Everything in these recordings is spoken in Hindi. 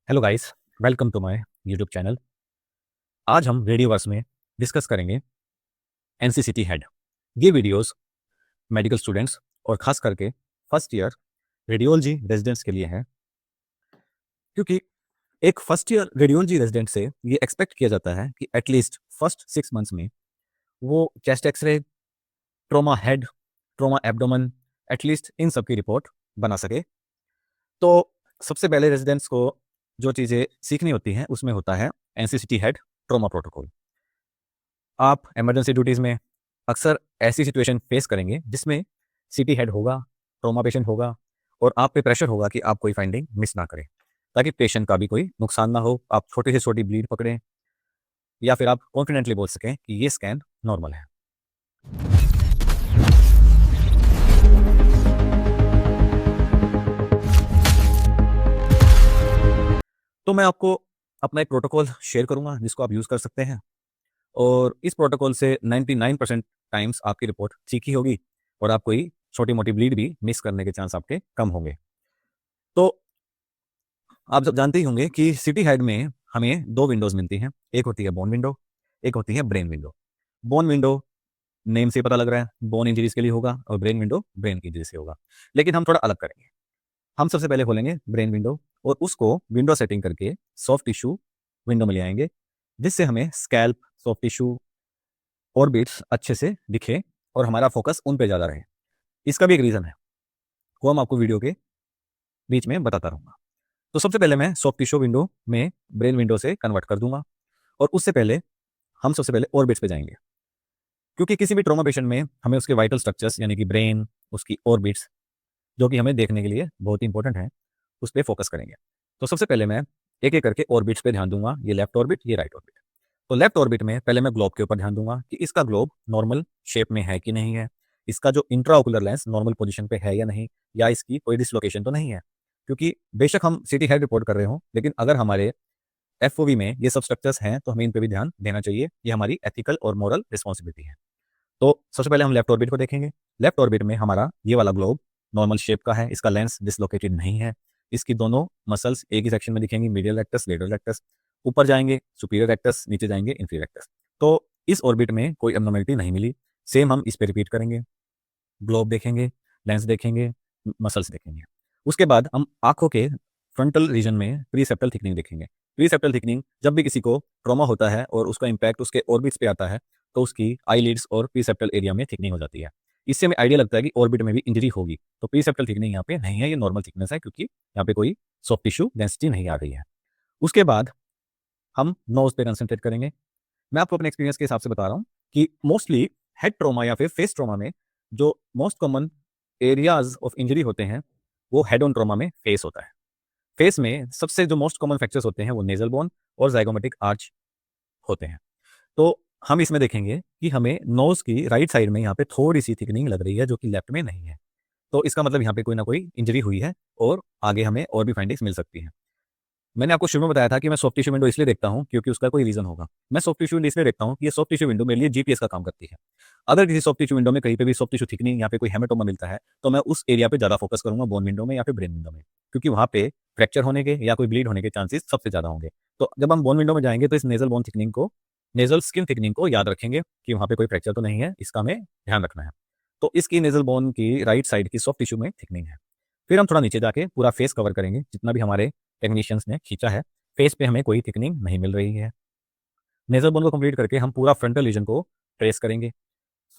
Hello guys, welcome to my YouTube channel. आज हम रेडियोवर्स में डिस्कस करेंगे एनसीसीटी हेड। ये वीडियोस मेडिकल स्टूडेंट्स और ख़ास करके फर्स्ट ईयर रेडियोलॉजी रेजिडेंट्स के लिए हैं, क्योंकि एक फर्स्ट ईयर रेडियोलॉजी रेजिडेंट से ये एक्सपेक्ट किया जाता है कि एटलीस्ट फर्स्ट 6 मंथ्स में वो chest X ray, trauma head, trauma abdomen, at least इन सब की रिपोर्ट बना सके। तो सबसे पहले रेजिडेंट्स को जो चीज़ें सीखनी होती हैं उसमें होता है एनसीसीटी हेड ट्रॉमा प्रोटोकॉल। आप इमरजेंसी ड्यूटीज़ में अक्सर ऐसी सिचुएशन फेस करेंगे जिसमें सीटी हेड होगा, ट्रॉमा पेशेंट होगा और आप पे प्रेशर होगा कि आप कोई फाइंडिंग मिस ना करें, ताकि पेशेंट का भी कोई नुकसान ना हो, आप छोटी से छोटी ब्लीड पकड़ें या फिर आप कॉन्फिडेंटली बोल सकें कि ये स्कैन नॉर्मल है। तो मैं आपको अपना एक प्रोटोकॉल शेयर करूँगा जिसको आप यूज़ कर सकते हैं, और इस प्रोटोकॉल से 99% टाइम्स आपकी रिपोर्ट ठीक ही होगी और आप कोई छोटी-मोटी ब्लीड भी मिस करने के चांस आपके कम होंगे। तो आप सब जानते ही होंगे कि सिटी हेड में हमें 2 विंडोज़ मिलती हैं। एक होती है बोन विंडो, एक होती है brain window. Bone window name से पता लग रहा है बोन इंजरीज़ के लिए होगा और ब्रेन विंडो ब्रेन की इंजरी से होगा। लेकिन हम थोड़ा अलग करेंगे। हम सबसे पहले खोलेंगे ब्रेन विंडो और उसको विंडो सेटिंग करके सॉफ्ट टिश्यू विंडो में ले आएँगे, जिससे हमें स्कैल्प, सॉफ्ट टिश्यू, ऑर्बिट्स अच्छे से दिखे और हमारा फ़ोकस उन पे ज़्यादा रहे। इसका भी एक रीज़न है, वो हम आपको वीडियो के बीच में बताता रहूँगा। तो सबसे पहले मैं सॉफ्ट टिश्यू विंडो में ब्रेन विंडो से कन्वर्ट कर दूँगा और उससे पहले हम सबसे पहले ऑर्बिट्स पे जाएँगे। क्योंकि किसी भी ट्रॉमा पेशेंट में हमें उसके वाइटल स्ट्रक्चर्स यानी कि ब्रेन, उसकी ऑर्बिट्स जो कि हमें देखने के लिए बहुत ही इंपॉर्टेंट है, उस पे फोकस करेंगे। तो सबसे पहले मैं एक-एक करके ऑर्बिट्स पे ध्यान दूँगा, ये लेफ्ट ऑर्बिट, ये राइट ऑर्बिट। तो लेफ्ट ऑर्बिट में पहले मैं ग्लोब के ऊपर ध्यान दूँगा कि इसका ग्लोब नॉर्मल शेप में है कि नहीं है, इसका जो इंट्राओकुलर लेंस नॉर्मल पोज़ीशन पे है या नहीं, या इसकी कोई डिसलोकेशन तो नहीं है। क्योंकि बेशक हम सीटी हेड रिपोर्ट कर रहे हों, लेकिन अगर हमारे एफओवी में ये सब स्ट्रक्चर्स हैं, तो हमें इन पे भी ध्यान देना चाहिए। ये हमारी एथिकल और मोरल रिस्पॉन्सिबिलिटी है। तो सबसे पहले हम लेफ्ट ऑर्बिट को देखेंगे। लेफ्ट ऑर्बिट में हमारा ये वाला ग्लोब नॉर्मल शेप का है, इसका लेंस डिसलोकेटेड नहीं है, इसकी दोनों मसल्स एक ही सेक्शन में दिखेंगी, मीडियल रेक्टस, लेटरल रेक्टस। ऊपर जाएँगे सुपीरियर रेक्टस, नीचे जाएँगे इंफीरियर रेक्टस। तो इस ऑर्बिट में कोई एब्नॉर्मैलिटी नहीं मिली। सेम हम इस पे रिपीट करेंगे, ग्लोब देखेंगे, लेंस देखेंगे, मसल्स देखेंगे। उसके बाद हम आँखों के फ्रंटल रीजन में प्रीसेप्टल थिकनिंग देखेंगे। प्रीसेप्टल थिकनिंग जब भी किसी को ट्रॉमा होता है और उसका इम्पैक्ट उसके ऑर्बिट्स पे आता है, तो उसकी आईलिड्स और प्रीसेप्टल एरिया में थिकनिंग हो जाती है। इससे हमें आइडिया लगता है कि ऑर्बिट में भी इंजरी होगी। तो प्रीसेप्टल थिकनिंग यहाँ पे नहीं है, ये नॉर्मल थिकनेस है, क्योंकि यहाँ पे कोई सॉफ्ट टिश्यू डेंसिटी नहीं आ रही है। उसके बाद हम नोज़ पे कंसंट्रेट करेंगे। मैं आपको अपने एक्सपीरियंस के हिसाब से बता रहा हूँ कि मोस्टली हेड ट्रॉमा या फिर फेस ट्रॉमा में जो most common areas of injury होते हैं, वो हेड ऑन ट्रॉमा में फेस होता है। फेस में सबसे जो मोस्ट कॉमन फ्रैक्चर्स होते हैं वो नेज़ल बोन और ज़ाइगोमेटिक आर्च होते हैं। तो हम इसमें देखेंगे कि हमें नोज़ की राइट साइड में यहाँ पे थोड़ी-सी थिकनिंग लग रही है, जो कि लेफ्ट में नहीं है। तो इसका मतलब यहाँ पे कोई ना कोई इंजरी हुई है और आगे हमें और भी फाइंडिंग्स मिल सकती हैं। मैंने आपको शुरू में बताया था कि मैं सॉफ्ट टिश्यू विंडो इसलिए देखता हूँ क्योंकि उसका कोई रीज़न होगा। मैं सॉफ्ट टिश्यू विंडो इसलिए देखता हूँ कि ये सॉफ्ट टिश्यू विंडो मेरे लिए जीपीएस का काम करती है। अगर किसी सॉफ्ट टिश्यू विंडो में कहीं पे भी सॉफ्ट टिश्यू थिकनिंग या पे कोई हेमेटोमा मिलता है, तो मैं उस एरिया पे ज़्यादा फोकस करूँगा, बोन विंडो में या फिर ब्रेन विंडो में। क्योंकि वहाँ पे फ्रैक्चर होने के या कोई ब्लीड होने के चांसेस सबसे ज़्यादा होंगे। तो जब हम बोन विंडो में जाएँगे तो इस नेज़ल बोन थिकनिंग को, नेज़ल स्किन थिकनिंग को याद रखेंगे कि वहाँ पे कोई फ्रैक्चर तो नहीं है, इसका हमें ध्यान रखना है। तो इसकी नेज़ल बोन की राइट साइड की सॉफ्ट टिश्यू में थिकनिंग है। फिर हम थोड़ा नीचे जाके पूरा फेस कवर करेंगे, जितना भी हमारे टेक्नीशियंस ने खींचा है। फेस पे हमें कोई थिकनिंग नहीं मिल रही है। नेज़ल बोन को कंप्लीट करके हम पूरा फ्रंटल रीजन को ट्रेस करेंगे।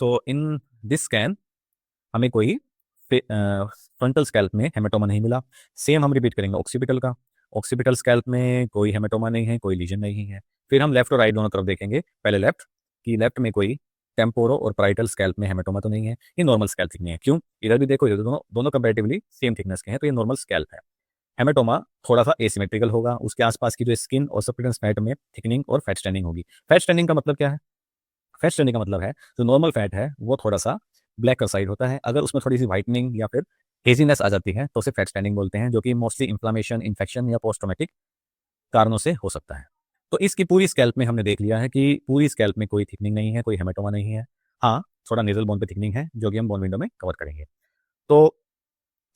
सो इन दिस स्कैन हमें कोई फ्रंटल स्कैल्प में हेमेटोमा नहीं मिला। सेम हम रिपीट करेंगे ऑक्सीपिटल का। ऑक्सीपिटल स्कैल्प में कोई हेमेटोमा नहीं है, कोई लीजन नहीं है। फिर हम लेफ्ट और राइट दोनों तरफ देखेंगे। पहले लेफ्ट कि लेफ्ट में कोई टेम्पोरो और पैराइटल स्कैल्प में हेमेटोमा तो नहीं है। ये नॉर्मल स्कैल्प थिकनिंग है। क्यों? इधर भी देखो, इधर दोनों दोनों कंपैरेटिवली सेम थिकनेस के हैं, तो ये नॉर्मल स्कैल्प है। हेमेटोमा थोड़ा-सा एसिमेट्रिकल होगा, उसके आस-पास की जो स्किन और सबक्यूटेनियस फैट में थिकनिंग और फैट स्ट्रेनिंग होगी। फैट स्ट्रेनिंग का मतलब क्या है? फैट स्ट्रेनिंग का मतलब है, जो नॉर्मल फैट है, वो थोड़ा-सा ब्लैकर साइड होता है। अगर उसमें थोड़ी-सी व्हाइटनिंग या फिर हेज़ीनेस आ जाती है, तो उसे फैट स्ट्रेनिंग बोलते हैं, जो कि मोस्टली इन्फ्लेमेशन, इन्फेक्शन या पोस्ट ट्रॉमेटिक कारणों से हो सकता है। तो इसकी पूरी स्कैल्प में हमने देख लिया है कि पूरी स्कैल्प में कोई थिकनिंग नहीं है, कोई हेमेटोमा नहीं है। हाँ, थोड़ा नेज़ल बोन पे थिकनिंग है, जो कि हम बोन विंडो में कवर करेंगे। तो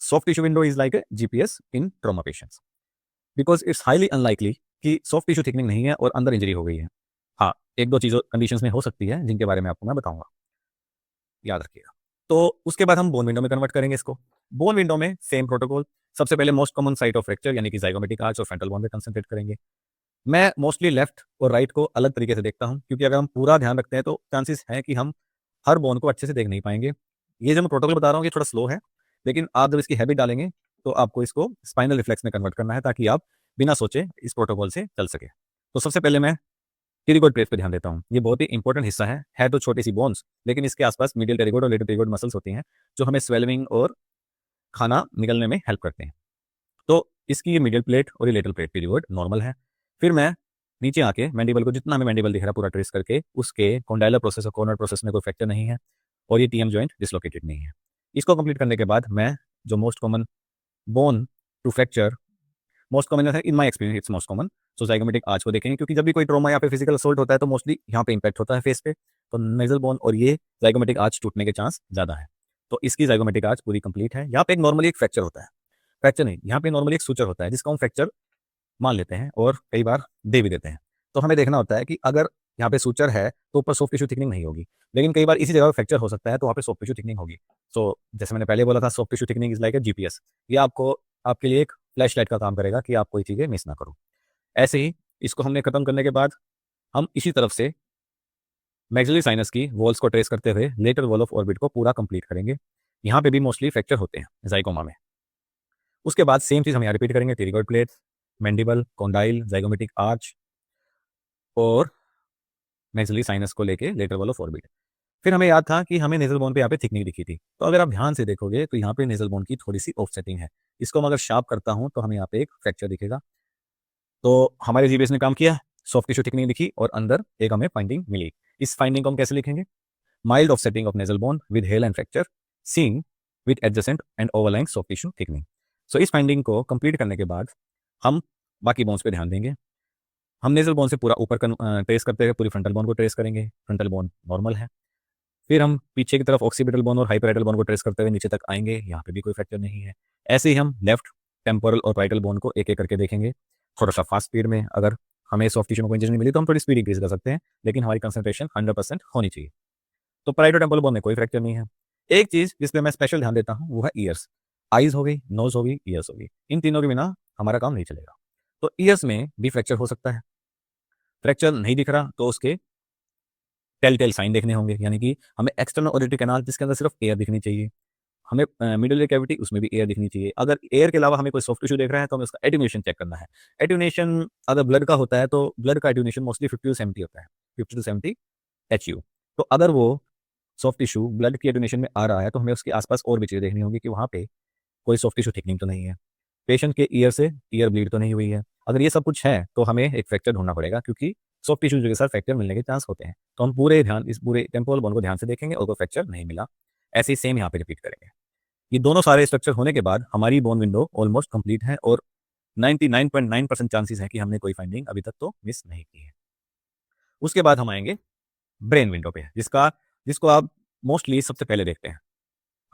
soft tissue window is like a GPS in trauma patients. Because it's highly unlikely कि सॉफ्ट टिश्यू थिकनिंग नहीं है और अंदर इंजरी हो गई है। हाँ, एक दो चीज़ों कंडीशंस में हो सकती है जिनके बारे में आपको मैं बताऊंगा, याद रखिएगा। तो उसके बाद हम बोन विंडो में कन्वर्ट करेंगे इसको। बोन विंडो में सेम प्रोटोकॉल। सबसे पहले most common site of fracture यानी कि ज़ाइगोमेटिक आर्च और फ्रंटल बोन पे कंसंट्रेट करेंगे। मैं मोस्टली लेफ्ट और राइट को अलग तरीके से देखता हूँ, क्योंकि अगर हम पूरा ध्यान रखते हैं तो चांसेस है कि हम हर बोन को अच्छे से देख नहीं पाएंगे। ये जो मैं प्रोटोकॉल बता रहा हूँ ये थोड़ा स्लो है, लेकिन आप जब इसकी हैबिट डालेंगे तो आपको इसको स्पाइनल रिफ्लेक्स में कन्वर्ट करना है, ताकि आप बिना सोचे इस प्रोटोकॉल से चल सके। तो सबसे पहले मैं टेरिगोइड प्लेट पे ध्यान देता हूँ। ये बहुत ही इंपॉर्टेंट हिस्सा है तो छोटी सी बोन्स, लेकिन इसके आसपास मीडियल टेरिगोइड और लेटर टेरिगोइड मसल्स होती हैं, जो हमें स्वेलिंग और खाना निगलने में हेल्प करते हैं। तो इसकी ये मीडियल प्लेट और ये लेटरल प्लेट टेरिगोइड नॉर्मल है। फिर मैं नीचे आके मैंडिबल को, जितना हमें मैंडिबल दिख रहा है पूरा ट्रेस करके, उसके कॉन्डाइलर प्रोसेस और कॉर्नर प्रोसेस में कोई फ्रैक्चर नहीं है और ये टीएम जॉइंट डिसलोकेटेड नहीं है। इसको कंप्लीट करने के बाद मैं जो most common bone to fracture, most common है in my experience, it's most common, so zygomatic arch को देखेंगे, क्योंकि जब भी कोई ट्रॉमा या फिर फिजिकल असॉल्ट होता है तो मोस्टली यहाँ पे इंपैक्ट होता है फेस पे, तो नेज़ल बोन और ये ज़ाइगोमेटिक आर्च टूटने के चांस ज़्यादा है। तो इसकी ज़ाइगोमेटिक आर्च पूरी कंप्लीट है। यहाँ पे एक नॉर्मली एक फ्रैक्चर होता है, फ्रैक्चर नहीं, यहाँ पे नॉर्मली एक सूचर होता है जिसको हम फ्रैक्चर मान लेते हैं और कई बार दे भी देते हैं। तो हमें देखना होता है कि अगर यहाँ पे सूचर है तो ऊपर सॉफ्ट टिश्यू थिकनिंग नहीं होगी, लेकिन कई बार इसी जगह पे फ्रैक्चर हो सकता है तो वहाँ पे सॉफ्ट टिश्यू थिकनिंग होगी। सो जैसे मैंने पहले बोला था, soft tissue thickening is like a GPS. ये आपको, आपके लिए एक फ्लैश लाइट का काम करेगा कि आप कोई चीज़ें मिस ना करो। ऐसे ही इसको हमने खत्म करने के बाद हम इसी तरफ से मैक्सिलरी साइनस की वॉल्स को ट्रेस करते हुए लेटर वॉल ऑफ ऑर्बिट को पूरा कंप्लीट करेंगे। यहाँ पे भी मोस्टली फ्रैक्चर होते हैं जाइकोमा में। उसके बाद सेम चीज़ हम यहाँ रिपीट करेंगे, pterygoid plate, mandible, condyle, zygomatic arch और मैक्सिलरी साइनस को लेके लेटर वॉल ऑफ ऑर्बिट। फिर हमें याद था कि हमें नेज़ल बोन पे यहाँ पे थिकनिंग दिखी थी, तो अगर आप ध्यान से देखोगे तो यहाँ पे नेज़ल बोन की थोड़ी सी ऑफसेटिंग है। इसको मैं अगर शार्प करता हूँ तो हमें यहाँ पे एक फ्रैक्चर दिखेगा। तो हमारे जीबीएस ने काम किया, सॉफ्ट टिश्यू थिकनिंग दिखी और अंदर एक हमें फाइंडिंग मिली। इस फाइंडिंग को हम कैसे लिखेंगे? Mild offsetting of nasal bone with heal and fracture seen with adjacent and overlying soft tissue thickening. So इस फाइंडिंग को कंप्लीट करने के बाद हम बाकी बोन्स पे ध्यान देंगे। हम नेज़ल बोन से पूरा ऊपर ट्रेस करते हुए पूरी फ्रंटल बोन को ट्रेस करेंगे। फ्रंटल बोन नॉर्मल है। फिर हम पीछे की तरफ ऑक्सीपिटल बोन और हाइपराइटल बोन को ट्रेस करते हुए नीचे तक आएंगे, यहाँ पे भी कोई फ्रैक्चर नहीं है। ऐसे ही हम लेफ्ट टेम्पोरल और राइटल बोन को एक एक करके देखेंगे, थोड़ा सा फास्ट स्पीड में। अगर हमें सॉफ्ट टिश्यू में कोई इंजरी नहीं मिली तो हम थोड़ी स्पीड इंक्रीज कर सकते हैं, लेकिन हमारी कंसंट्रेशन 100% होनी चाहिए। तो पैराइटो टेम्पोरल बोन में कोई फ्रैक्चर नहीं है। एक चीज़ जिस पे मैं स्पेशल ध्यान देता हूँ वो है ईयर्स। आइज हो गई, नोज हो गई, ईयर्स हो गई, इन तीनों के बिना हमारा काम नहीं चलेगा। तो ईयर्स में भी फ्रैक्चर हो सकता है। फ्रैक्चर नहीं दिख रहा तो उसके टेल टेल साइन देखने होंगे, यानी कि हमें एक्सटर्नल ऑडिटरी कैनाल जिसके अंदर सिर्फ एयर दिखनी चाहिए, हमें मिडल ईयर कैविटी उसमें भी एयर दिखनी चाहिए। अगर एयर के अलावा हमें कोई सॉफ्ट टिश्यू देख रहा है तो हमें उसका एटेन्यूएशन चेक करना है। एटेन्यूएशन अगर ब्लड का होता है तो ब्लड का एटेन्यूएशन मोस्टली 50 टू 70 होता है, 50 टू 70 एचयू। तो अगर वो सॉफ्ट टिश्यू ब्लड की एटेन्यूएशन में आ रहा है तो हमें उसके आसपास और भी चीज़ें देखनी होंगी कि वहाँ पे कोई सॉफ्ट टिश्यू थिकनिंग तो नहीं है, पेशेंट के ईयर से ईयर ब्लीड तो नहीं हुई है। अगर ये सब कुछ है तो हमें एक फ्रैक्चर ढूंढना पड़ेगा, क्योंकि सॉफ्ट टिश्यू के साथ फ्रैक्चर मिलने के चांस होते हैं। तो हम पूरे ध्यान इस पूरे टेम्पोरल बोन को ध्यान से देखेंगे और कोई फ्रैक्चर नहीं मिला। ऐसे ही सेम यहाँ पे रिपीट करेंगे। ये दोनों सारे स्ट्रक्चर होने के बाद हमारी बोन विंडो ऑलमोस्ट कंप्लीट है और 99.9% चांसेस है कि हमने कोई फाइंडिंग अभी तक तो मिस नहीं की है। उसके बाद हम आएंगे ब्रेन विंडो पे, जिसको आप मोस्टली सबसे पहले देखते हैं।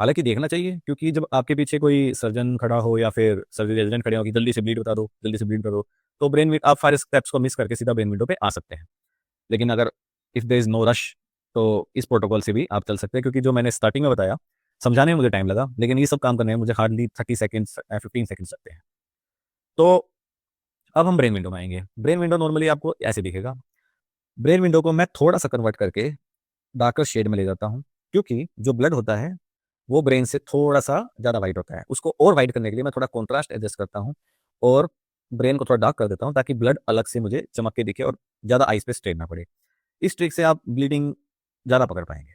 हालाँकि देखना चाहिए, क्योंकि जब आपके पीछे कोई सर्जन खड़ा हो या फिर सर्जरी रेजिडेंट खड़े हो कि जल्दी से ब्लीड बता दो, जल्दी से ब्लीड करो, तो ब्रेन विंड आप सारे स्टेप्स को मिस करके सीधा ब्रेन विंडो पे आ सकते हैं। लेकिन अगर if there is no rush तो इस प्रोटोकॉल से भी आप चल सकते हैं, क्योंकि जो मैंने स्टार्टिंग में बताया, समझाने में मुझे टाइम लगा, लेकिन ये सब काम करने में मुझे हार्डली 30 सेकंड्स 15 सेकंड्स लगते हैं। तो अब हम ब्रेन विंडो में आएँगे। ब्रेन विंडो नॉर्मली आपको ऐसे दिखेगा। ब्रेन विंडो को मैं थोड़ा-सा कन्वर्ट करके डार्कर शेड में ले जाता हूँ, क्योंकि जो ब्लड होता है वो ब्रेन से थोड़ा-सा ज़्यादा व्हाइट होता है। उसको और व्हाइट करने के लिए मैं थोड़ा कंट्रास्ट एडजस्ट करता हूँ और ब्रेन को थोड़ा डार्क कर देता हूँ, ताकि ब्लड अलग से मुझे चमक के दिखे और ज़्यादा आइज़ पे स्ट्रेन ना पड़े। इस ट्रिक से आप ब्लीडिंग ज़्यादा पकड़ पाएँगे।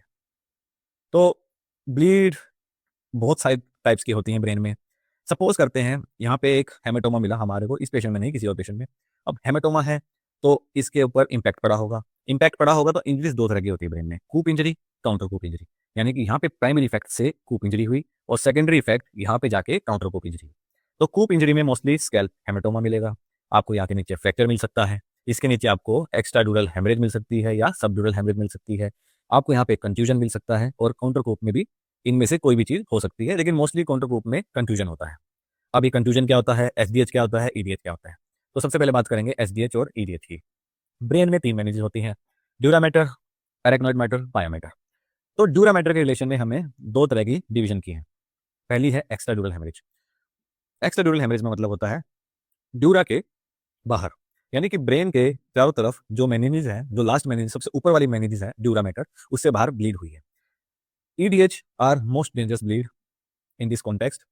तो ब्लीड बहुत सारी टाइप्स की होती हैं ब्रेन में। सपोज़ करते हैं यहाँ पे एक हेमेटोमा मिला हमारे को, इस पेशेंट में नहीं, किसी और पेशेंट में। अब हेमेटोमा है तो इसके ऊपर इम्पैक्ट पड़ा होगा। इम्पैक्ट पड़ा होगा तो इंजरीज़ 2 तरह की होती है ब्रेन में, कूप इंजरी, काउंटर कूप इंजरी। यानी कि यहाँ पे प्राइमरी इफेक्ट से कूप इंजरी हुई और सेकेंडरी इफेक्ट यहाँ पे जाके काउंटर कूप इंजरी। तो कूप इंजरी में मोस्टली स्कैल्प हेमेटोमा मिलेगा। आपको यहाँ के नीचे फ्रैक्चर मिल सकता है। इसके नीचे आपको एक्स्ट्राड्यूरल हेमरेज मिल सकती है या सबड्यूरल हेमरेज मिल सकती है। आपको यहाँ पे कंट्यूजन मिल सकता है और काउंटर कूप में भी इनमें से कोई भी चीज़ हो सकती है, लेकिन मोस्टली काउंटर कूप में कंफ्यूजन होता है। अभी कंफ्यूजन क्या होता है, एसडीएच क्या होता है, ईडीएच क्या होता है। तो सबसे पहले बात करेंगे एसडीएच और ईडीएच की। ब्रेन में 3 मेनिजेस होती हैं, ड्यूरा मैटर, अरेक्नॉइड मैटर, पाया मैटर। तो ड्यूरा मैटर के रिलेशन में हमें 2 तरह की डिवीजन की है। पहली है एक्स्ट्राड्यूरल हेमरेज। एक्स्ट्राड्यूरल हेमरेज में मतलब होता है ड्यूरा के बाहर, यानी कि ब्रेन के चारों तरफ जो मेनिजेस है, जो लास्ट मेनिजेस सबसे ऊपर वाली मेनिजेस है ड्यूरा मैटर, उससे बाहर ब्लीड हुई है। EDH are most dangerous bleed in this context.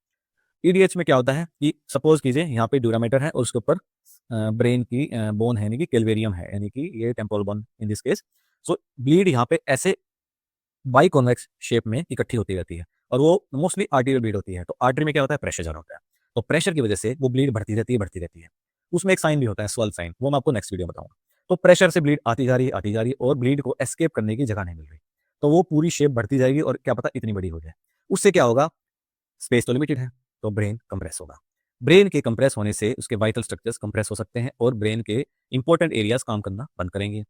EDH में क्या होता है कि सपोज कीजिए यहाँ पे ड्यूरा मैटर है और उसके ऊपर ब्रेन की बोन है, यानी कि कैलवेरियम है, यानी कि ये temporal bone in this case. So bleed यहाँ पे ऐसे बाई कॉन्वेक्स शेप में इकट्ठी होती रहती है और वो मोस्टली आर्टेरियल ब्लीड होती है। तो आर्टरी में क्या होता है, प्रेशर ज़्यादा होता है, तो प्रेशर की वजह से वो ब्लीड बढ़ती रहती है, बढ़ती रहती है। उसमें एक साइन भी होता है, स्वेल साइन, वो मैं आपको नेक्स्ट वीडियो में बताऊंगा। तो प्रेशर से ब्लीड आती जा रही है, आती जा रही है, और ब्लीड को एस्केप करने की जगह नहीं मिल रही, तो वो पूरी शेप बढ़ती जाएगी और क्या पता इतनी बड़ी हो जाए। उससे क्या होगा, स्पेस तो लिमिटेड है, तो ब्रेन कंप्रेस होगा। ब्रेन के कंप्रेस होने से उसके वाइटल स्ट्रक्चर्स कंप्रेस हो सकते हैं और ब्रेन के इंपॉर्टेंट एरियाज काम करना बंद करेंगे।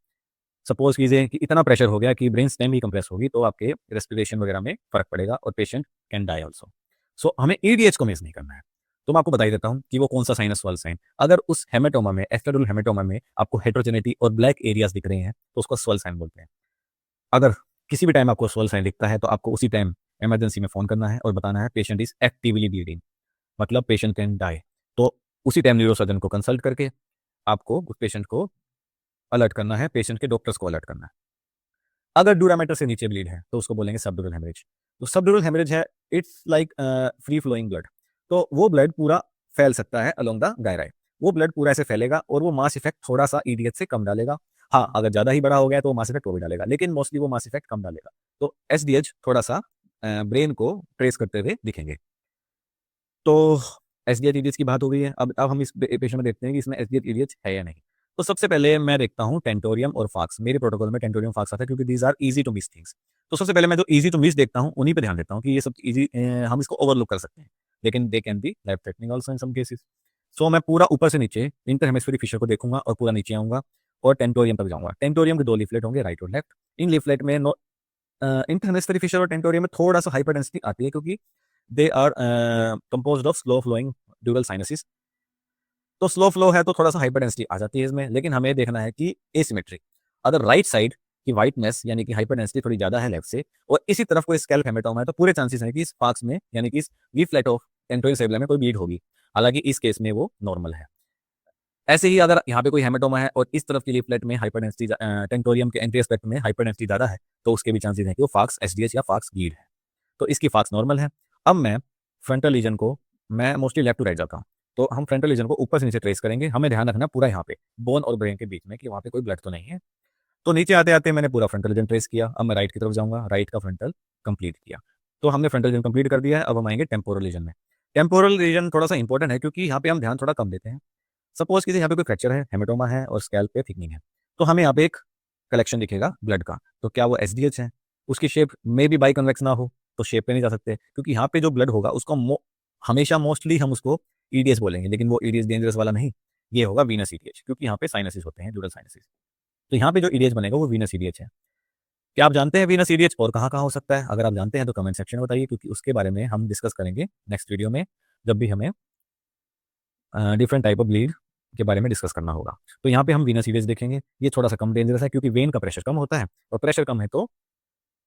सपोज कीजिए कि इतना प्रेशर हो गया कि ब्रेन स्टेम ही कंप्रेस होगी, तो आपके रेस्पिरेशन वगैरह में फर्क पड़ेगा और पेशेंट कैन डाई ऑल्सो। सो हमें ईडीएच को मिस नहीं करना है। तो मैं आपको बता ही देता हूँ कि वो कौन सा साइन है, स्वेल साइन। अगर उस हेमेटोमा में, एक्स्ट्राड्यूरल हेमेटोमा में आपको हेट्रोजेनिटी और ब्लैक एरियाज दिख रहे हैं, तो उसको स्वेल साइन बोलते हैं। अगर किसी भी टाइम आपको स्वेल साइन दिखता है, तो आपको उसी टाइम इमरजेंसी में फोन करना है और बताना है पेशेंट इज एक्टिवली ब्लीडिंग, मतलब पेशेंट कैन डाई। तो उसी टाइम न्यूरोसर्जन को कंसल्ट करके आपको उस पेशेंट को अलर्ट करना है, पेशेंट के डॉक्टर्स को अलर्ट करना है। अगर ड्यूरामीटर से नीचे ब्लीड है तो उसको बोलेंगे सबड्यूरल हेमरेज। तो सबड्यूरल हेमरेज है, it's like free flowing blood. तो वो ब्लड पूरा फैल सकता है अलोंग द गायराई। वो ब्लड पूरा ऐसे फैलेगा और वो मास इफेक्ट थोड़ा सा ईडीएच से कम डालेगा। हाँ, अगर ज़्यादा ही बड़ा हो गया तो वो मास इफेक्ट वो भी डालेगा, लेकिन मोस्टली वो मास इफेक्ट कम डालेगा। तो एसडीएच थोड़ा सा ब्रेन को ट्रेस करते हुए दिखेंगे। तो एसडीएच ईडीएच की बात हो गई है। अब हम इस पेशेंट में देखते हैं कि इसमें एसडीएच ईडीएच है या नहीं। तो सबसे पहले मैं देखता हूँ टेंटोरियम और फाक्स। मेरे प्रोटोकॉल में टेंटोरियम फाक्स आता है क्योंकि these are easy to miss things. तो सबसे पहले मैं जो इजी टू मिस देखता हूँ उन्हीं पे ध्यान देता हूँ कि ये सब इजी, हम इसको ओवरलुक कर सकते हैं, लेकिन they can be life threatening also in some cases. So मैं पूरा ऊपर से नीचे इंटर हेमिस्फेरिक फिशर को देखूंगा और पूरा नीचे आऊंगा और टेंटोरियम तक जाऊंगा। टेंटोरियम के 2 लीफलेट होंगे, राइट और लेफ्ट। इन लीफलेट में इंटर हेमिस्फेरिक फिशर और टेंटोरियम में थोड़ा सा हाइपर डेंसिटी आती है क्योंकि they are composed of slow flowing dural sinuses. तो स्लो फ्लो है तो थोड़ा सा हाइपर डेंसिटी आ जाती है इसमें, लेकिन हमें देखना है कि एसिमेट्रिक। अगर राइट साइड की वाइटनेस यानी कि हाइपर डेंसिटी थोड़ी ज्यादा है लेफ्ट से, और इसी तरफ कोई स्कैल्प हेमेटोमा है, तो पूरे चांसेस हैं कि इस पार्क्स में यानी कि इस वी फ्लैट ऑफ टेंटोरियल सेबुला में कोई ब्लीड होगी। हालांकि इस केस में वो नॉर्मल है। ऐसे ही अगर यहाँ पे कोई हेमेटोमा है और इस तरफ की लीफलेट में हाइपर डेंसिटी, टेंटोरियम के एंटी एस्पेक्ट में हाइपर डेंसिटी ज्यादा है, तो उसके भी चांसेस हैं कि वो फाक्स एसडीएच या फाक्स ब्लीड है। तो इसकी फाक्स नॉर्मल है। अब मैं फ्रंटल लीजन को, मैं मोस्टली लेफ्ट टू राइट जाता हूँ, तो हम फ्रंटल लीजन को ऊपर से नीचे ट्रेस करेंगे। हमें ध्यान रखना पूरा यहाँ पे बोन और ब्रेन के बीच में कि वहाँ पे कोई ब्लड तो नहीं है। तो नीचे आते आते मैंने पूरा फ्रंटल रीजन ट्रेस किया। अब मैं राइट की तरफ जाऊंगा, राइट का फ्रंटल कंप्लीट किया। तो हमने फ्रंटल रीजन कंप्लीट कर दिया है। अब हम आएंगे टेम्पोरल रीजन में। टेम्पोरल रीजन थोड़ा सा इंपॉर्टेंट है क्योंकि यहाँ पे हम ध्यान थोड़ा कम देते हैं। सपोज कीजिए यहाँ पे कोई फ्रैक्चर है, हेमेटोमा है और स्कैल्प पे थिकनिंग है, तो हमें यहाँ पे एक कलेक्शन दिखेगा ब्लड का। तो क्या वो एसडीएच है? उसकी शेप में भी बाई कन्वेक्स ना हो तो शेप पे नहीं जा सकते, क्योंकि यहाँ पे जो ब्लड होगा उसको हमेशा मोस्टली हम उसको ईडीएच बोलेंगे, लेकिन वो ईडीएच डेंजरस वाला नहीं, ये होगा वीनस ईडीएच, क्योंकि यहाँ पे साइनसिस होते हैं, ड्यूरल साइनसिस। तो यहाँ पे जो ईडीएच बनेगा वो वीनस ईडीएच है। क्या आप जानते हैं वीनस ईडीएच और कहाँ कहाँ हो सकता है? अगर आप जानते हैं तो कमेंट सेक्शन में बताइए, क्योंकि उसके बारे में हम डिस्कस करेंगे नेक्स्ट वीडियो में, जब भी हमें डिफरेंट टाइप ऑफ ब्लीड के बारे में डिस्कस करना होगा। तो यहाँ पे हम वीनस ईडीएच देखेंगे। ये थोड़ा सा कम डेंजरस है क्योंकि वेन का प्रेशर कम होता है, और प्रेशर कम है तो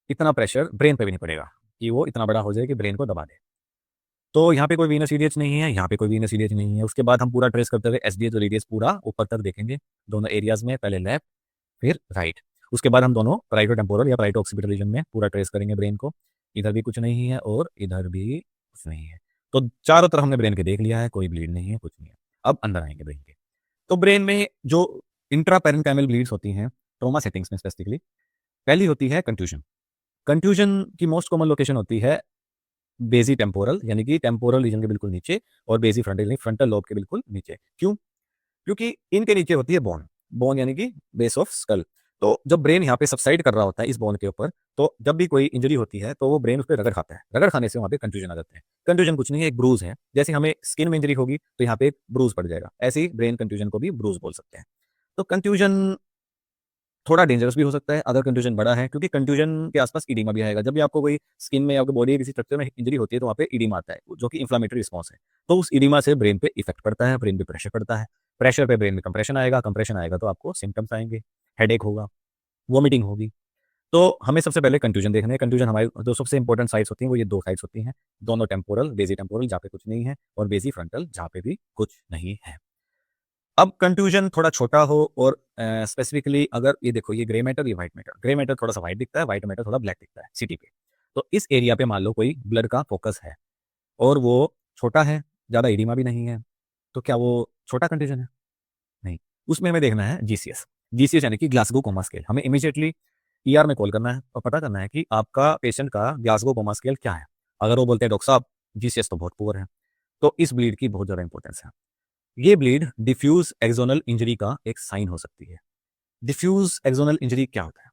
इतना प्रेशर ब्रेन पे भी नहीं पड़ेगा कि वो इतना बड़ा हो जाए कि ब्रेन को दबा दे। तो यहाँ पे कोई वीनस ईडीएच नहीं है, यहाँ पे कोई वीनस ईडीएच नहीं है। उसके बाद हम पूरा ट्रेस करते हुए एसडीएच और ईडीएच पूरा ऊपर तक देखेंगे, दोनों एरियाज में, पहले लेफ्ट फिर राइट। उसके बाद हम दोनों राइटो टेम्पोरल या राइटो ऑक्सीपिटल रीजन में पूरा ट्रेस करेंगे ब्रेन को। इधर भी कुछ नहीं है और इधर भी कुछ नहीं है। तो चारों तरफ हमने ब्रेन के देख लिया है, कोई ब्लीड नहीं है, कुछ नहीं है। अब अंदर आएंगे ब्रेन के। तो ब्रेन में जो इंट्रा पेरेन्काइमल ब्लीड्स होती हैं ट्रोमा सेटिंग्स में स्पेसिफिकली, पहली होती है कंट्यूजन। कंट्यूजन की मोस्ट कॉमन लोकेशन होती है बेजी टेम्पोरल, यानी कि टेम्पोरल रीजन के बिल्कुल नीचे, और बेजी फ्रंटल यानी फ्रंटल लोब के बिल्कुल नीचे। क्यों? क्योंकि इनके नीचे होती है बोन। बोन यानी कि बेस ऑफ स्कल। तो जब ब्रेन यहाँ पे सबसाइड कर रहा होता है इस बोन के ऊपर, तो जब भी कोई इंजरी होती है तो वो ब्रेन उस पर रगड़ खाता है। रगड़ खाने से वहाँ पे कंफ्यूजन आ जाते हैं। कंफ्यूजन कुछ नहीं है, एक ब्रूज है। जैसे हमें स्किन में इंजरी होगी तो यहाँ पे एक ब्रूज पड़ जाएगा, ऐसे ही ब्रेन कंफ्यूजन को भी ब्रूज बोल सकते हैं। तो कंफ्यूजन थोड़ा डेंजरस भी हो सकता है अगर कंट्यूजन बड़ा है, क्योंकि कंट्यूजन के आसपास ईडिमा भी आएगा। जब भी आपको कोई स्किन में या आपकी बॉडी के किसी स्ट्रक्चर में इंजरी होती है तो वहाँ पे ईडिमा आता है, जो कि इन्फ्लेमेटरी रिस्पॉन्स है। तो उस ईडिमा से ब्रेन पे इफेक्ट पड़ता है, ब्रेन पे प्रेशर पड़ता है, प्रेशर पे ब्रेन में कंप्रेशन आएगा तो आपको सिम्टम्स आएंगे, हेडेक होगा, वॉमिटिंग होगी। तो हमें सबसे पहले कंट्यूजन देखना है। कंट्यूजन हमारी जो सबसे इंपॉर्टेंट साइट्स होती हैं वो ये दो साइट्स होती हैं, दोनों टेम्पोरल, बेसी टेम्पोरल जहाँ पे कुछ नहीं है, और बेसी फ्रंटल जहाँ पे भी कुछ नहीं है। अब कंट्यूजन थोड़ा छोटा हो और स्पेसिफिकली अगर ये देखो ये ग्रे मैटर, ये व्हाइट मैटर, ग्रे मैटर थोड़ा सा व्हाइट दिखता है, व्हाइट मैटर थोड़ा ब्लैक दिखता है सिटी पे। तो इस एरिया पे मान लो कोई ब्लड का फोकस है और वो छोटा है, ज़्यादा एडिमा भी नहीं है, तो क्या वो छोटा कंट्यूजन है? नहीं। उसमें हमें देखना है जीसीएस। जीसीएस यानी कि ग्लासगो कोमा स्केल। हमें इमीडिएटली ईआर में कॉल करना है और पता करना है कि आपका पेशेंट का ग्लासगो कोमा स्केल क्या है। अगर वो बोलते हैं डॉक्टर साहब जीसीएस तो बहुत पुअर है, तो इस ब्लीड की बहुत ज़्यादा इंपॉर्टेंस है। ये ब्लीड डिफ्यूज एक्सोनल इंजरी का एक साइन हो सकती है। डिफ्यूज एक्सोनल इंजरी क्या होता है?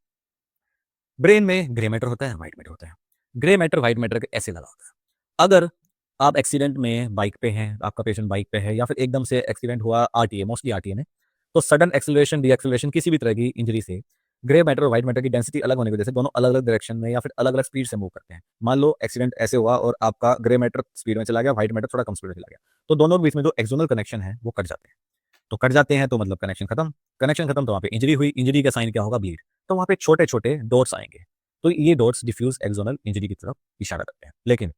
ब्रेन में ग्रे मैटर होता है, व्हाइट मैटर होता है। ग्रे मैटर व्हाइट मैटर के ऐसे लगा होता है। अगर आप एक्सीडेंट में बाइक पे हैं, आपका पेशेंट बाइक पे है, या फिर एकदम से एक्सीडेंट हुआ आरटीए, मोस्टली आरटीए में, तो सडन एक्सेलरेशन डीएक्सेलरेशन किसी भी तरह की इंजरी से ग्रे मैटर और व्हाइट मैटर की डेंसिटी अलग होने की वजह से दोनों अलग अलग डायरेक्शन में या फिर अलग अलग स्पीड से मूव करते हैं। मान लो एक्सीडेंट ऐसे हुआ और आपका ग्रे मैटर स्पीड में चला गया, व्हाइट मैटर थोड़ा कम स्पीड में चला गया, तो दोनों के बीच में जो एक्सोनल कनेक्शन है वो कट जाते हैं। तो कट जाते हैं तो मतलब कनेक्शन खत्म, कनेक्शन खत्म तो वहाँ पे इंजरी हुई, इंजरी का साइन क्या होगा? ब्लीड। तो वहाँ पे छोटे छोटे डॉट्स आएंगे, तो ये डॉट्स डिफ्यूज एक्सोनल इंजरी की तरफ इशारा करते हैं। लेकिन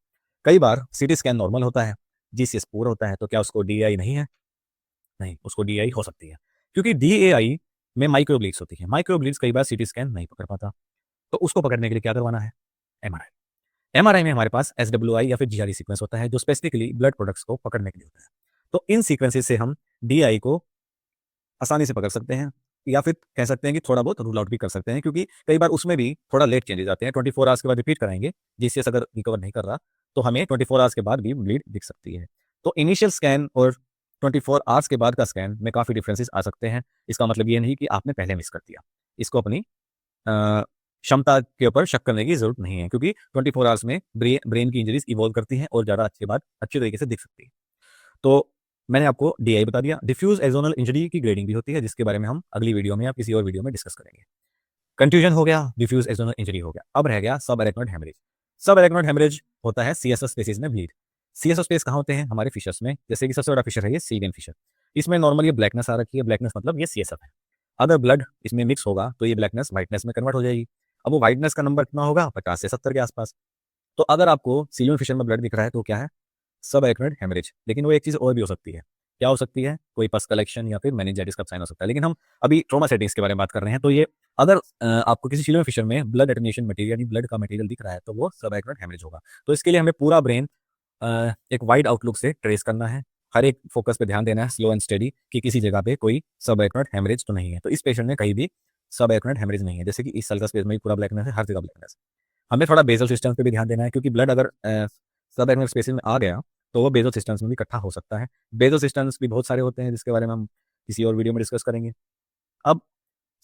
कई बार सीटी स्कैन नॉर्मल होता है, जीसीएस पूरा होता है, तो क्या उसको डीएआई नहीं है? नहीं, उसको डीएआई हो सकती है, क्योंकि डीएआई में माइक्रो ब्लीड्स होती है। माइक्रो ब्लीड्स कई बार सीटी स्कैन नहीं पकड़ पाता, तो उसको पकड़ने के लिए क्या करवाना है? एमआरआई। एमआरआई में हमारे पास एसडब्ल्यूआई या फिर जीआरई सीक्वेंस होता है जो स्पेसिफिकली ब्लड प्रोडक्ट्स को पकड़ने के लिए होता है। तो इन सीक्वेंसेस से हम डीआई को आसानी से पकड़ सकते हैं, या फिर कह सकते हैं कि थोड़ा बहुत रूल आउट भी कर सकते हैं, क्योंकि कई बार उसमें भी थोड़ा लेट चेंजेस आते हैं। 24 आवर्स के बाद रिपीट कराएंगे, जीसीएस अगर रिकवर नहीं कर रहा तो हमें 24 आवर्स के बाद भी ब्लीड दिख सकती है। तो इनिशियल स्कैन और 24 आवर्स के बाद का स्कैन में काफ़ी डिफरेंसेस आ सकते हैं। इसका मतलब ये नहीं कि आपने पहले मिस कर दिया। इसको अपनी क्षमता के ऊपर शक करने की जरूरत नहीं है, क्योंकि 24 आवर्स में ब्रेन की इंजरीज इवॉल्व करती हैं और ज़्यादा अच्छी तरीके से दिख सकती है। तो मैंने आपको डीआई बता दिया। डिफ्यूज एक्सोनल इंजरी की ग्रेडिंग भी होती है, जिसके बारे में हम अगली वीडियो में या किसी और वीडियो में डिस्कस करेंगे। कंट्यूजन हो गया, डिफ्यूज एक्सोनल इंजरी हो गया, अब रह गया सब एरेक्नोइड हेमरेज। सब एरेक्नोइड हेमरेज होता है सीएसएस स्पेसिस में ब्लीड। सीएसएस स्पेस कहाँ होते हैं? हमारे फिशर्स में, जैसे कि सबसे बड़ा फिशर है ये सीलियन फिशर। इसमें नॉर्मल ये ब्लैकनेस आ रखी है, ब्लैकनेस मतलब ये सीएसएफ है। अगर ब्लड इसमें मिक्स होगा तो ये ब्लैकनेस व्हाइटनेस में कन्वर्ट हो जाएगी। अब वो व्हाइटनेस का नंबर कितना होगा? 50 से 70 के आसपास। तो अगर आपको सीलियन फिशर में ब्लड दिख रहा है तो क्या है? सब एरेक्नोइड हेमरेज। लेकिन वो एक चीज़ और भी हो सकती है। क्या हो सकती है? कोई पस कलेक्शन या फिर मेनिंजाइटिस का साइन हो सकता है। लेकिन हम अभी ट्रॉमा सेटिंग्स के बारे में बात कर रहे हैं, तो ये अगर आपको किसी सीलियन फिशर में ब्लड एटेन्यूएशन मटेरियल यानी ब्लड का मटेरियल दिख रहा है तो वो सब एरेक्नोइड हेमरेज होगा। तो इसके लिए हमें पूरा ब्रेन एक वाइड आउटलुक से ट्रेस करना है, हर एक फोकस पे ध्यान देना है, स्लो एंड स्टेडी, कि किसी जगह पे कोई सब एरेक्नोइड हेमरेज तो नहीं है। तो इस पेशेंट में कहीं भी सब एरेक्नोइड हेमरेज नहीं है, जैसे कि इस सल्कस स्पेस में भी पूरा ब्लैकनेस है, हर जगह ब्लैकनेस है। हमें थोड़ा बेसल सिस्टम्स पे भी ध्यान देना है, क्योंकि ब्लड अगर सब एरेक्नोइड स्पेसिस में आ गया तो वो बेसल सिस्टम्स में भी इकट्ठा हो सकता है। बेसल सिस्टम्स भी बहुत सारे होते हैं, जिसके बारे में हम किसी और वीडियो में डिस्कस करेंगे। अब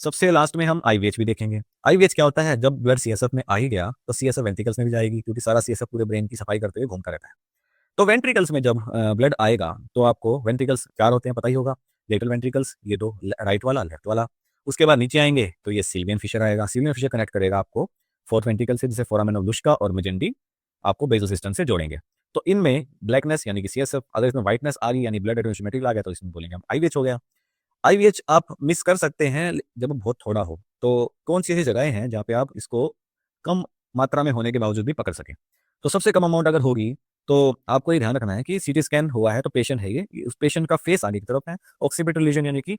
सबसे लास्ट में हम आईवीएच भी देखेंगे। आईवीएच क्या होता है? जब ब्लड सीएसएफ में आ ही गया तो सीएसएफ वेंट्रिकल्स में भी जाएगी, क्योंकि सारा सीएसएफ पूरे ब्रेन की सफाई करते हुए घूमता रहता है। तो वेंट्रिकल्स में जब ब्लड आएगा तो आपको वेंट्रिकल्स 4 होते हैं, पता ही होगा। लेटरल वेंट्रिकल्स ये 2, राइट वाला, लेफ्ट वाला। उसके बाद नीचे आएंगे तो ये सिल्वियन फिशर आएगा। सिल्वियन फिशर कनेक्ट करेगा आपको फोर्थ वेंट्रिकल से, जिसे फोरामेन ऑफ लुश्का और मेजेंडी आपको बेसल सिस्टम से जोड़ेंगे। तो इनमें ब्लैकनेस यानी कि सीएसएफ, अगर इसमें व्हाइटनेस आ गई यानी ब्लड एटेन्यूएशन मटेरियल आ गया, तो इसमें बोलेंगे हम आईवीएच हो गया। आईवीएच आप मिस कर सकते हैं जब बहुत थोड़ा हो। तो कौन सी ऐसी जगहें हैं जहाँ पे आप इसको कम मात्रा में होने के बावजूद भी पकड़ सकें? तो सबसे कम अमाउंट अगर होगी तो आपको ये ध्यान रखना है कि सीटी स्कैन हुआ है तो पेशेंट है ये उस पेशेंट का फेस आगे की तरफ है, ऑक्सीपिटल रीजन यानी कि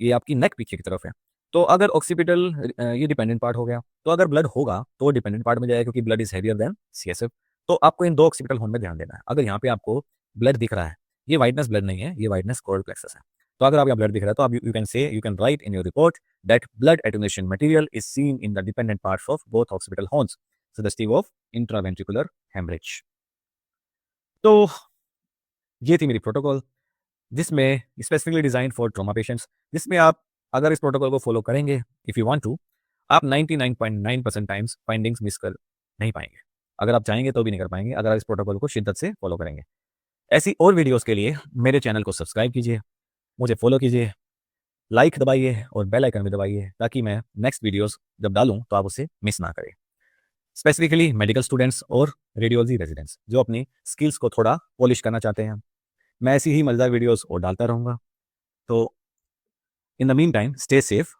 ये आपकी नेक पीछे की तरफ है। तो अगर ऑक्सीपिटल ये डिपेंडेंट पार्ट हो गया, तो अगर ब्लड होगा तो डिपेंडेंट पार्ट में जाएगा, क्योंकि blood is heavier than CSF. तो आपको इन 2 ऑक्सीपिटल होर्न में ध्यान देना है। अगर यहाँ पे आपको ब्लड दिख रहा है, ये व्हाइटनेस ब्लड नहीं है, ये व्हाइटनेस कोरल प्लेक्सस है। तो अगर आप यहाँ ब्लड दिख रहा है तो आप you can write in your report that blood attenuation material is seen in the dependent parts of both occipital horns suggestive of intraventricular haemorrhage. तो ये थी मेरी प्रोटोकॉल, जिसमें specifically design for trauma patients, जिसमें आप अगर इस प्रोटोकॉल को फॉलो करेंगे, इफ़ यू वांट टू, आप 99.9% टाइम्स फाइंडिंग्स मिस कर नहीं पाएंगे। अगर आप चाहेंगे तो भी नहीं कर पाएंगे, अगर आप इस प्रोटोकॉल को शिद्दत से फॉलो करेंगे। ऐसी और वीडियोस के लिए मेरे चैनल को सब्सक्राइब कीजिए, मुझे फॉलो कीजिए। लाइक दबाइए और बेल आइकन भी दबाइए ताकि मैं नेक्स्ट वीडियोस जब डालूं तो आप उसे मिस ना करें। स्पेसिफिकली मेडिकल स्टूडेंट्स और रेडियोलॉजी रेजिडेंट्स जो अपनी स्किल्स को थोड़ा पॉलिश करना चाहते हैं, मैं ऐसी ही मजेदार वीडियोस और डालता रहूँगा। तो in the mean time stay safe,